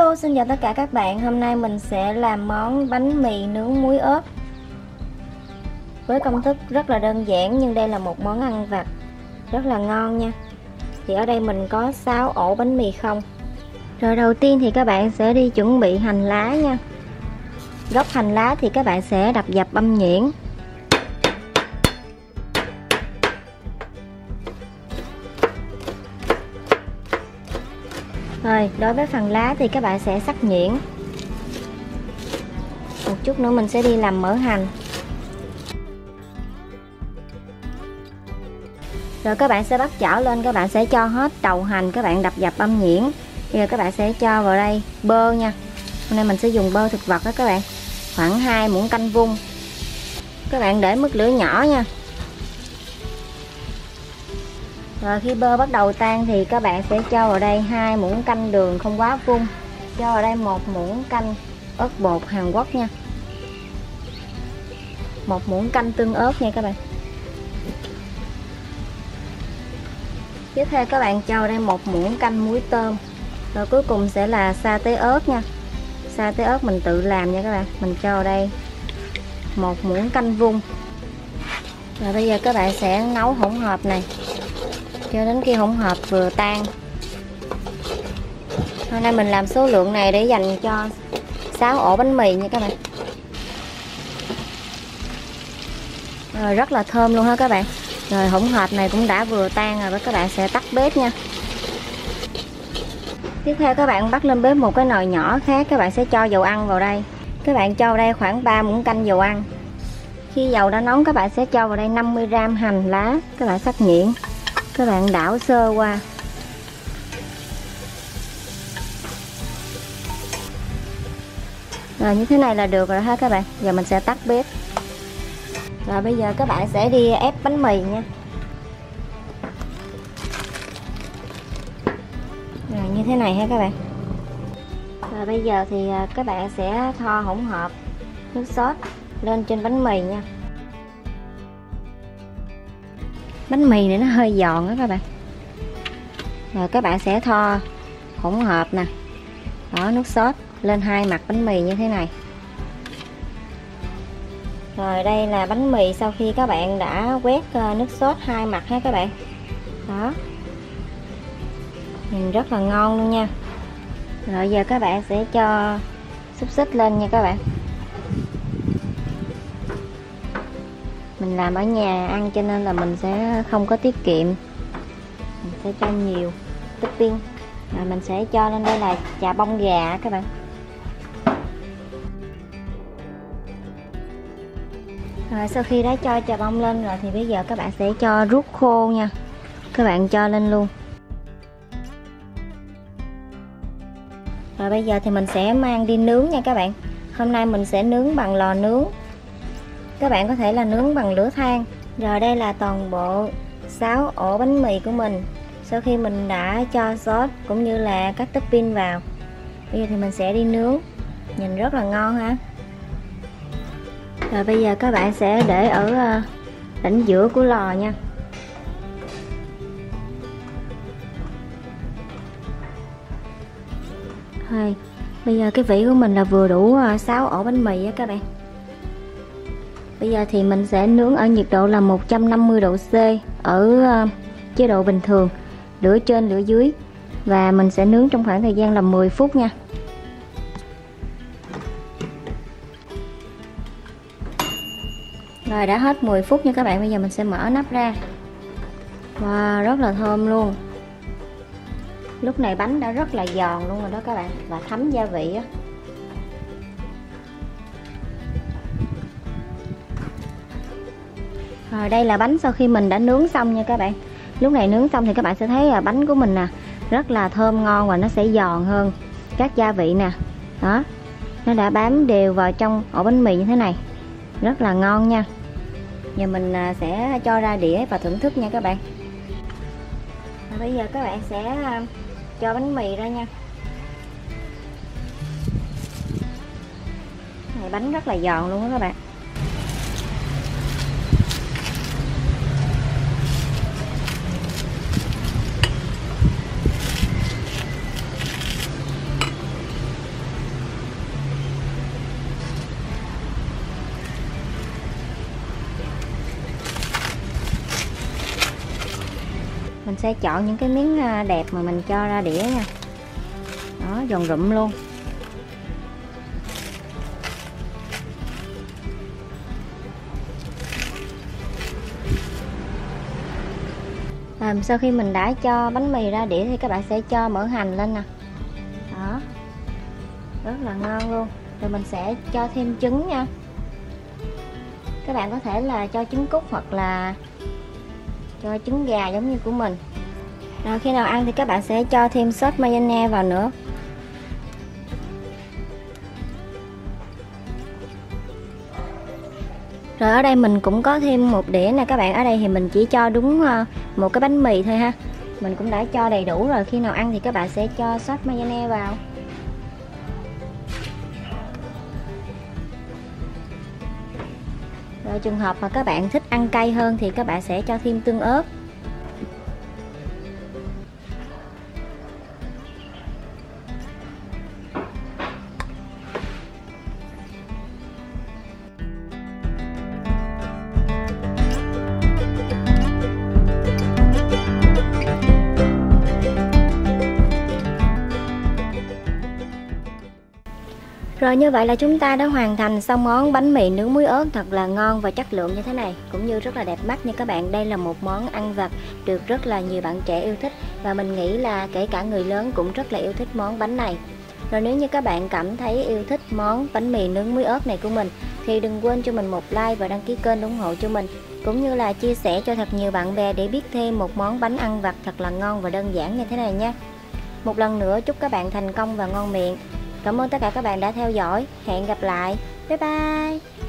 Hello, xin chào tất cả các bạn. Hôm nay mình sẽ làm món bánh mì nướng muối ớt với công thức rất là đơn giản, nhưng đây là một món ăn vặt rất là ngon nha. Thì ở đây mình có 6 ổ bánh mì không. Rồi đầu tiên thì các bạn sẽ đi chuẩn bị hành lá nha. Gốc hành lá thì các bạn sẽ đập dập băm nhuyễn. Rồi, đối với phần lá thì các bạn sẽ sắc nhuyễn. Một chút nữa mình sẽ đi làm mỡ hành. Rồi các bạn sẽ bắt chảo lên, các bạn sẽ cho hết trầu hành, các bạn đập dập băm nhuyễn. Bây giờ các bạn sẽ cho vào đây bơ nha. Hôm nay mình sẽ dùng bơ thực vật đó các bạn. Khoảng 2 muỗng canh vung. Các bạn để mức lửa nhỏ nha. Rồi khi bơ bắt đầu tan thì các bạn sẽ cho vào đây 2 muỗng canh đường không quá vung. Cho vào đây 1 muỗng canh ớt bột Hàn Quốc nha. 1 muỗng canh tương ớt nha các bạn. Tiếp theo các bạn cho vào đây 1 muỗng canh muối tôm. Rồi cuối cùng sẽ là sa tế ớt nha. Sa tế ớt mình tự làm nha các bạn. Mình cho vào đây 1 muỗng canh vung. Rồi bây giờ các bạn sẽ nấu hỗn hợp này cho đến khi hỗn hợp vừa tan. Hôm nay mình làm số lượng này để dành cho 6 ổ bánh mì nha các bạn. Rồi rất là thơm luôn ha các bạn. Rồi hỗn hợp này cũng đã vừa tan rồi, các bạn sẽ tắt bếp nha. Tiếp theo các bạn bắt lên bếp một cái nồi nhỏ khác, các bạn sẽ cho dầu ăn vào đây. Các bạn cho vào đây khoảng 3 muỗng canh dầu ăn. Khi dầu đã nóng các bạn sẽ cho vào đây 50g hành lá, các bạn sắc nhuyễn. Các bạn đảo sơ qua. Rồi như thế này là được rồi ha các bạn. Giờ mình sẽ tắt bếp. Rồi bây giờ các bạn sẽ đi ép bánh mì nha. Rồi như thế này ha các bạn. Rồi bây giờ thì các bạn sẽ thoa hỗn hợp nước sốt lên trên bánh mì nha. Bánh mì này nó hơi giòn đó các bạn. Rồi các bạn sẽ thoa hỗn hợp nè, đó, nước sốt lên hai mặt bánh mì như thế này. Rồi đây là bánh mì sau khi các bạn đã quét nước sốt hai mặt ha các bạn. Đó, nhìn rất là ngon luôn nha. Rồi giờ các bạn sẽ cho xúc xích lên nha các bạn. Mình làm ở nhà ăn cho nên là mình sẽ không có tiết kiệm, mình sẽ cho nhiều topping. Rồi mình sẽ cho lên đây là chà bông gà các bạn. Rồi sau khi đã cho chà bông lên rồi thì bây giờ các bạn sẽ cho ruốc khô nha. Các bạn cho lên luôn. Rồi bây giờ thì mình sẽ mang đi nướng nha các bạn. Hôm nay mình sẽ nướng bằng lò nướng. Các bạn có thể là nướng bằng lửa than. Rồi đây là toàn bộ 6 ổ bánh mì của mình. Sau khi mình đã cho sốt cũng như là các topping vào, bây giờ thì mình sẽ đi nướng. Nhìn rất là ngon ha. Rồi bây giờ các bạn sẽ để ở đỉnh giữa của lò nha. Rồi bây giờ cái vỉ của mình là vừa đủ 6 ổ bánh mì á các bạn. Bây giờ thì mình sẽ nướng ở nhiệt độ là 150 độ C ở chế độ bình thường, lửa trên lửa dưới, và mình sẽ nướng trong khoảng thời gian là 10 phút nha. Rồi đã hết 10 phút nha các bạn. Bây giờ mình sẽ mở nắp ra. Wow, rất là thơm luôn. Lúc này bánh đã rất là giòn luôn rồi đó các bạn, và thấm gia vị á. Rồi đây là bánh sau khi mình đã nướng xong nha các bạn. Lúc này nướng xong thì các bạn sẽ thấy là bánh của mình nè rất là thơm ngon và nó sẽ giòn hơn các gia vị nè. Đó, nó đã bám đều vào trong ổ bánh mì như thế này, rất là ngon nha. Giờ mình sẽ cho ra đĩa và thưởng thức nha các bạn. Và bây giờ các bạn sẽ cho bánh mì ra nha. Này bánh rất là giòn luôn đó các bạn. Mình sẽ chọn những cái miếng đẹp mà mình cho ra đĩa nha. Đó, giòn rụm luôn. Sau khi mình đã cho bánh mì ra đĩa thì các bạn sẽ cho mỡ hành lên nè. Đó, rất là ngon luôn. Rồi mình sẽ cho thêm trứng nha. Các bạn có thể là cho trứng cút hoặc là cho trứng gà giống như của mình. Rồi khi nào ăn thì các bạn sẽ cho thêm sốt mayonnaise vào nữa. Rồi ở đây mình cũng có thêm một đĩa nè các bạn. Ở đây thì mình chỉ cho đúng một cái bánh mì thôi ha. Mình cũng đã cho đầy đủ rồi. Khi nào ăn thì các bạn sẽ cho sốt mayonnaise vào. Rồi trường hợp mà các bạn thích ăn cay hơn thì các bạn sẽ cho thêm tương ớt. Rồi như vậy là chúng ta đã hoàn thành xong món bánh mì nướng muối ớt thật là ngon và chất lượng như thế này, cũng như rất là đẹp mắt nha các bạn. Đây là một món ăn vặt được rất là nhiều bạn trẻ yêu thích, và mình nghĩ là kể cả người lớn cũng rất là yêu thích món bánh này. Rồi nếu như các bạn cảm thấy yêu thích món bánh mì nướng muối ớt này của mình thì đừng quên cho mình một like và đăng ký kênh ủng hộ cho mình, cũng như là chia sẻ cho thật nhiều bạn bè để biết thêm một món bánh ăn vặt thật là ngon và đơn giản như thế này nha. Một lần nữa chúc các bạn thành công và ngon miệng. Cảm ơn tất cả các bạn đã theo dõi. Hẹn gặp lại. Bye bye.